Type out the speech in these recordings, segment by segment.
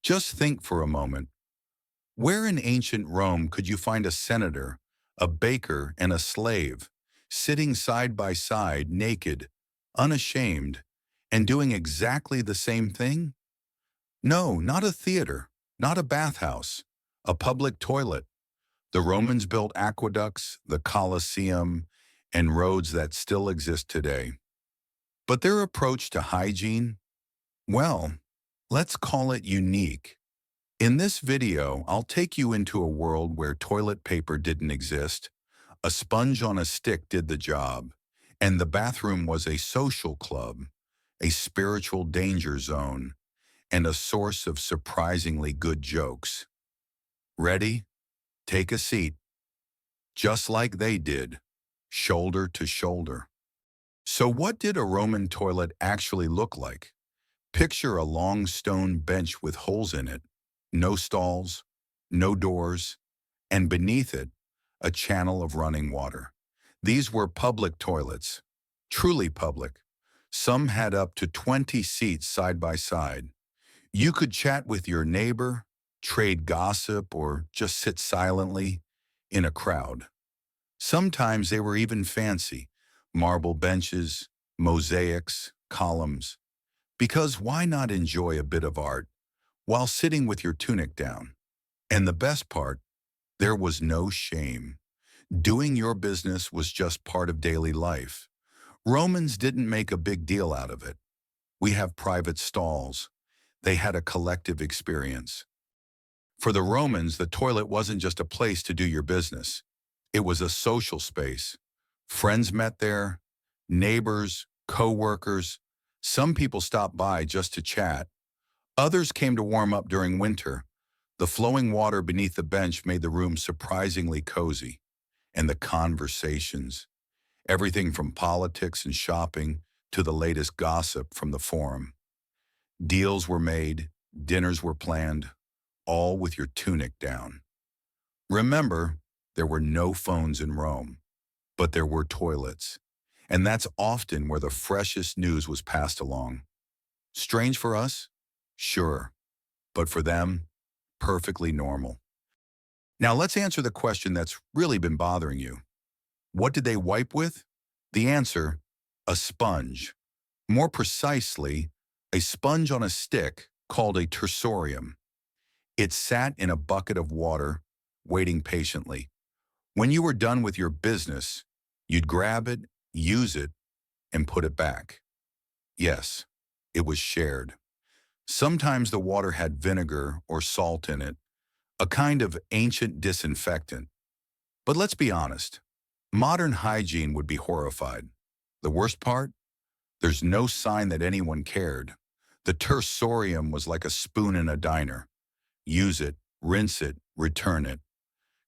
Just think for a moment. Where in ancient Rome could you find a senator, a baker, and a slave, sitting side by side, naked, unashamed, and doing exactly the same thing? No, not a theater, not a bathhouse, a public toilet. The Romans built aqueducts, the Colosseum, and roads that still exist today. But their approach to hygiene, well, let's call it unique. In this video, I'll take you into a world where toilet paper didn't exist, a sponge on a stick did the job, and the bathroom was a social club, a spiritual danger zone, and a source of surprisingly good jokes. Ready? Take a seat. Just like they did, shoulder to shoulder. So what did a Roman toilet actually look like? Picture a long stone bench with holes in it, no stalls, no doors, and beneath it, a channel of running water. These were public toilets, truly public. Some had up to 20 seats side by side. You could chat with your neighbor, trade gossip, or just sit silently in a crowd. Sometimes they were even fancy, marble benches, mosaics, columns. Because why not enjoy a bit of art while sitting with your tunic down? And the best part, there was no shame. Doing your business was just part of daily life. Romans didn't make a big deal out of it. We have private stalls. They had a collective experience. For the Romans, the toilet wasn't just a place to do your business. It was a social space. Friends met there, neighbors, co-workers. Some people stopped by just to chat. Others came to warm up during winter. The flowing water beneath the bench made the room surprisingly cozy. And the conversations, everything from politics and shopping to the latest gossip from the forum. Deals were made, dinners were planned, all with your tunic down. Remember, there were no phones in Rome, but there were toilets. And that's often where the freshest news was passed along. Strange for us? Sure. But for them, perfectly normal. Now let's answer the question that's really been bothering you. What did they wipe with? The answer, a sponge. More precisely, a sponge on a stick called a tersorium. It sat in a bucket of water, waiting patiently. When you were done with your business, you'd grab it, use it, and put it back. Yes, it was shared. Sometimes the water had vinegar or salt in it, a kind of ancient disinfectant. But let's be honest, modern hygiene would be horrified. The worst part? There's no sign that anyone cared. The tersorium was like a spoon in a diner. Use it, rinse it, return it.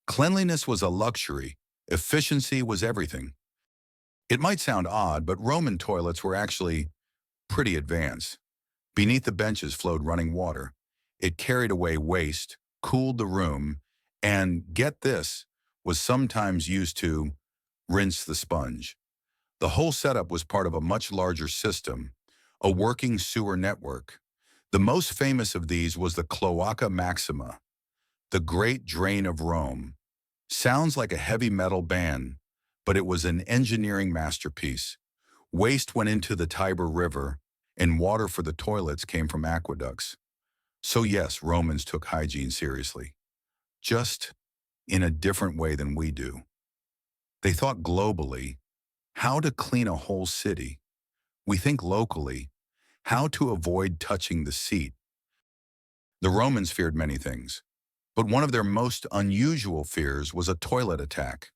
Cleanliness was a luxury. Efficiency was everything. It might sound odd, but Roman toilets were actually pretty advanced. Beneath the benches flowed running water. It carried away waste, cooled the room, and, get this, was sometimes used to rinse the sponge. The whole setup was part of a much larger system, a working sewer network. The most famous of these was the Cloaca Maxima, the Great Drain of Rome. Sounds like a heavy metal band, but it was an engineering masterpiece. Waste went into the Tiber River, and water for the toilets came from aqueducts. So yes, Romans took hygiene seriously, just in a different way than we do. They thought globally, how to clean a whole city. We think locally, how to avoid touching the seat. The Romans feared many things, but one of their most unusual fears was a toilet attack.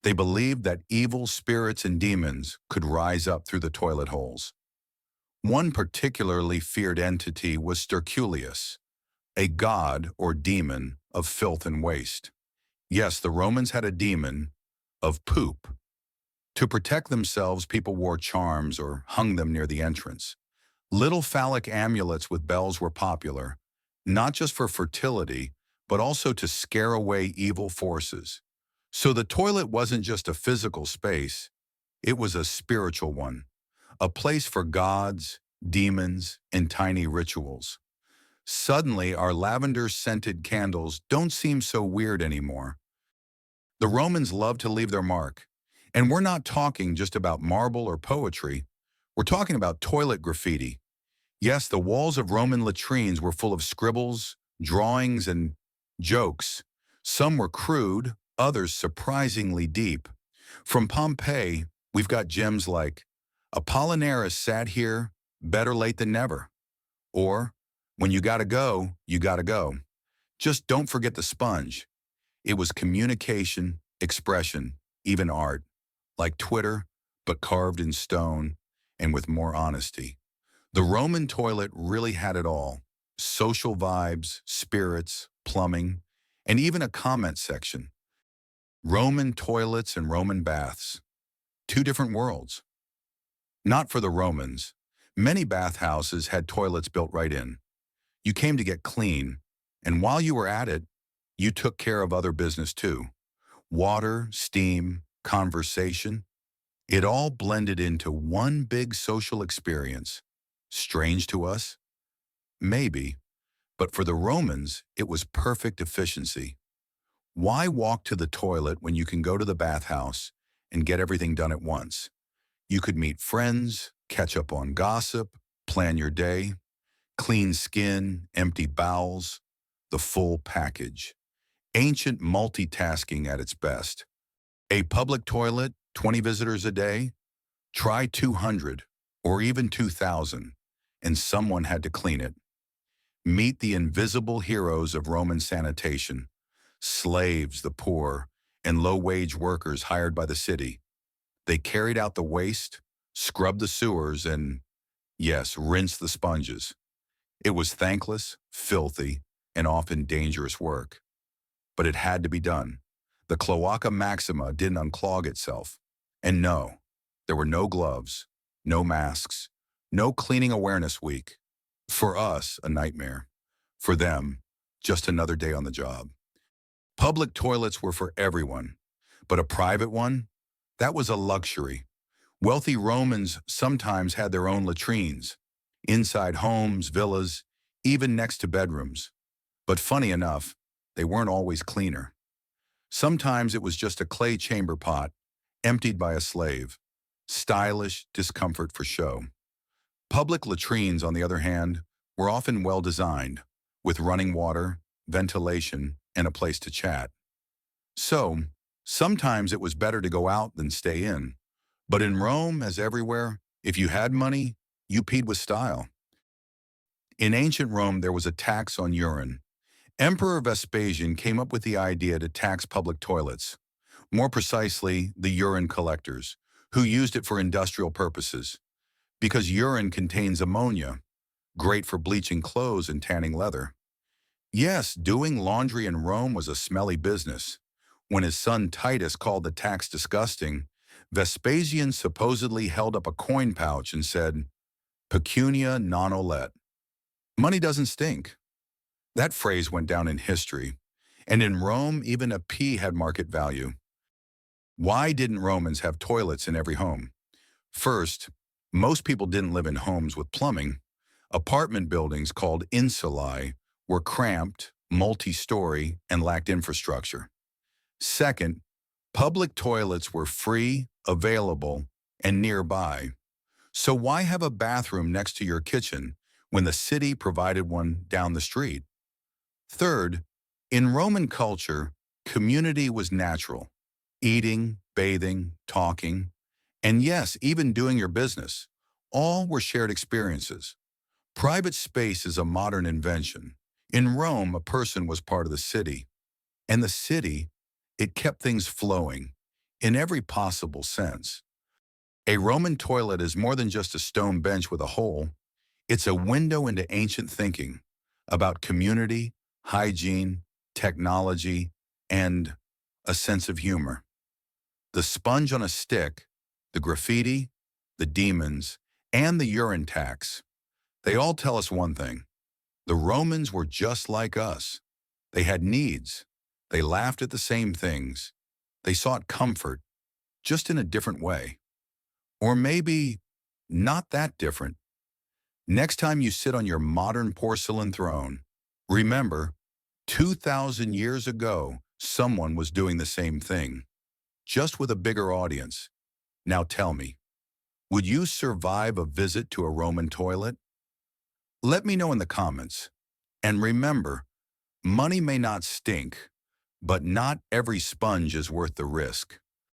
They believed that evil spirits and demons could rise up through the toilet holes. One particularly feared entity was Sterculius, a god or demon of filth and waste. Yes, the Romans had a demon of poop. To protect themselves, people wore charms or hung them near the entrance. Little phallic amulets with bells were popular, not just for fertility, but also to scare away evil forces. So the toilet wasn't just a physical space, it was a spiritual one, a place for gods, demons, and tiny rituals. Suddenly, our lavender-scented candles don't seem so weird anymore. The Romans loved to leave their mark. And we're not talking just about marble or poetry. We're talking about toilet graffiti. Yes, the walls of Roman latrines were full of scribbles, drawings, and jokes. Some were crude, others surprisingly deep. From Pompeii, we've got gems like, Apollinaris sat here, better late than never. Or, when you gotta go, you gotta go. Just don't forget the sponge. It was communication, expression, even art, like Twitter, but carved in stone and with more honesty. The Roman toilet really had it all: social vibes, spirits, plumbing, and even a comment section. Roman toilets and Roman baths. Two different worlds. Not for the Romans. Many bathhouses had toilets built right in. You came to get clean, and while you were at it, you took care of other business too. Water, steam, conversation. It all blended into one big social experience. Strange to us? Maybe. But for the Romans, it was perfect efficiency. Why walk to the toilet when you can go to the bathhouse and get everything done at once? You could meet friends, catch up on gossip, plan your day, clean skin, empty bowels, the full package. Ancient multitasking at its best. A public toilet, 20 visitors a day? Try 200 or even 2,000, and someone had to clean it. Meet the invisible heroes of Roman sanitation: slaves, the poor, and low-wage workers hired by the city. They carried out the waste, scrubbed the sewers, and, yes, rinsed the sponges. It was thankless, filthy, and often dangerous work. But it had to be done. The Cloaca Maxima didn't unclog itself. And no, there were no gloves, no masks, no cleaning awareness week. For us, a nightmare. For them, just another day on the job. Public toilets were for everyone, but a private one? That was a luxury. Wealthy Romans sometimes had their own latrines, inside homes, villas, even next to bedrooms. But funny enough, they weren't always cleaner. Sometimes it was just a clay chamber pot, emptied by a slave. Stylish discomfort for show. Public latrines, on the other hand, were often well designed, with running water, ventilation, and a place to chat. So, sometimes it was better to go out than stay in. But in Rome, as everywhere, if you had money, you peed with style. In ancient Rome, there was a tax on urine. Emperor Vespasian came up with the idea to tax public toilets, more precisely, the urine collectors, who used it for industrial purposes. Because urine contains ammonia, great for bleaching clothes and tanning leather. Yes, doing laundry in Rome was a smelly business. When his son Titus called the tax disgusting, Vespasian supposedly held up a coin pouch and said, "Pecunia non olet." Money doesn't stink. That phrase went down in history. And in Rome, even a pea had market value. Why didn't Romans have toilets in every home? First, most people didn't live in homes with plumbing. Apartment buildings called insulae were cramped, multi-story, and lacked infrastructure. Second, public toilets were free, available, and nearby. So why have a bathroom next to your kitchen when the city provided one down the street? Third, in Roman culture, community was natural. Eating, bathing, talking, and yes, even doing your business. All were shared experiences. Private space is a modern invention. In Rome, a person was part of the city. And the city, it kept things flowing, in every possible sense. A Roman toilet is more than just a stone bench with a hole. It's a window into ancient thinking about community, hygiene, technology, and a sense of humor. The sponge on a stick, the graffiti, the demons, and the urine tax, they all tell us one thing. The Romans were just like us. They had needs. They laughed at the same things. They sought comfort, just in a different way. Or maybe not that different. Next time you sit on your modern porcelain throne, remember, 2,000 years ago, someone was doing the same thing, just with a bigger audience. Now tell me, would you survive a visit to a Roman toilet? Let me know in the comments. And remember, money may not stink, but not every sponge is worth the risk.